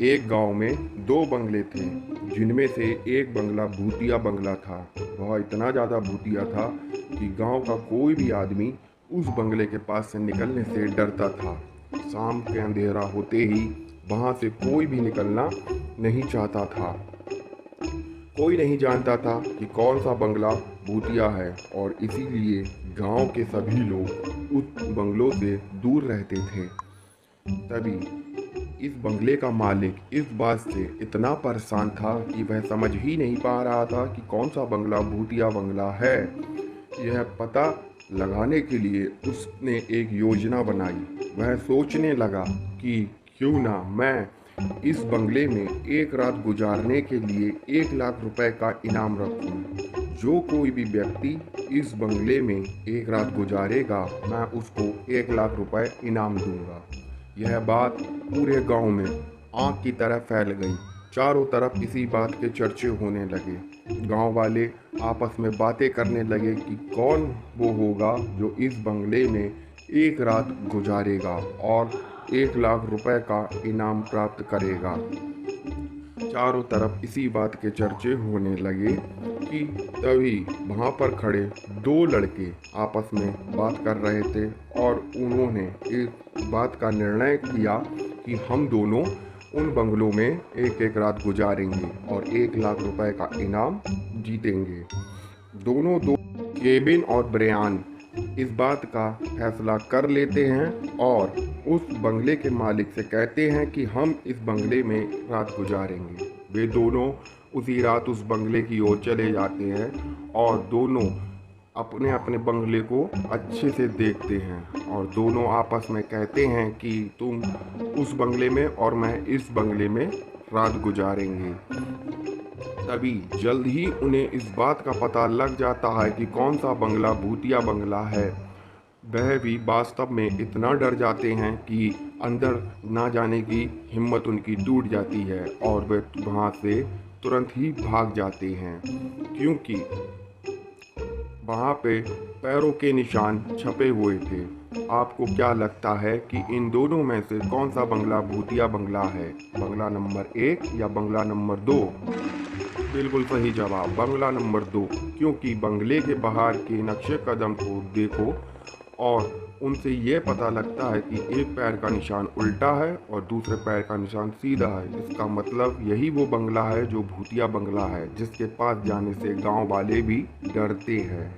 एक गांव में दो बंगले थे, जिनमें से एक बंगला भूतिया बंगला था। वह इतना ज़्यादा भूतिया था कि गांव का कोई भी आदमी उस बंगले के पास से निकलने से डरता था। शाम के अंधेरा होते ही वहां से कोई भी निकलना नहीं चाहता था। कोई नहीं जानता था कि कौन सा बंगला भूतिया है, और इसीलिए गांव के सभी लोग उस बंगलों से दूर रहते थे। तभी इस बंगले का मालिक इस बात से इतना परेशान था कि वह समझ ही नहीं पा रहा था कि कौन सा बंगला भूतिया बंगला है। यह पता लगाने के लिए उसने एक योजना बनाई। वह सोचने लगा कि क्यों ना मैं इस बंगले में एक रात गुजारने के लिए 1 लाख रुपए का इनाम रखूं। जो कोई भी व्यक्ति इस बंगले में एक रात गुजारेगा, मैं उसको 1 लाख रुपए इनाम दूंगा। यह बात पूरे गांव में आग की तरह फैल गई। चारों तरफ इसी बात के चर्चे होने लगे। गांव वाले आपस में बातें करने लगे कि कौन वो होगा जो इस बंगले में एक रात गुजारेगा और 1 लाख रुपए का इनाम प्राप्त करेगा। चारों तरफ इसी बात के चर्चे होने लगे कि तभी वहाँ पर खड़े दो लड़के आपस में बात कर रहे थे, और उन्होंने एक बात का निर्णय किया कि हम दोनों उन बंगलों में एक एक रात गुजारेंगे और 1 लाख रुपए का इनाम जीतेंगे। दोनों दो केबिन और ब्रेयान इस बात का फैसला कर लेते हैं और उस बंगले के मालिक से कहते हैं कि हम इस बंगले में रात गुजारेंगे। वे दोनों उसी रात उस बंगले की ओर चले जाते हैं और दोनों अपने अपने बंगले को अच्छे से देखते हैं, और दोनों आपस में कहते हैं कि तुम उस बंगले में और मैं इस बंगले में रात गुजारेंगे। तभी जल्द ही उन्हें इस बात का पता लग जाता है कि कौन सा बंगला भूतिया बंगला है। वह भी वास्तव में इतना डर जाते हैं कि अंदर ना जाने की हिम्मत उनकी टूट जाती है, और वे वहाँ से तुरंत ही भाग जाते हैं, क्योंकि वहाँ पे पैरों के निशान छपे हुए थे। आपको क्या लगता है कि इन दोनों में से कौन सा बंगला भूतिया बंगला है? बंगला नंबर 1 या बंगला नंबर 2? बिल्कुल सही जवाब, बंगला नंबर 2, क्योंकि बंगले के बाहर के नक्शे कदम को देखो और उनसे यह पता लगता है कि एक पैर का निशान उल्टा है और दूसरे पैर का निशान सीधा है। इसका मतलब यही वो बंगला है जो भूतिया बंगला है, जिसके पास जाने से गांव वाले भी डरते हैं।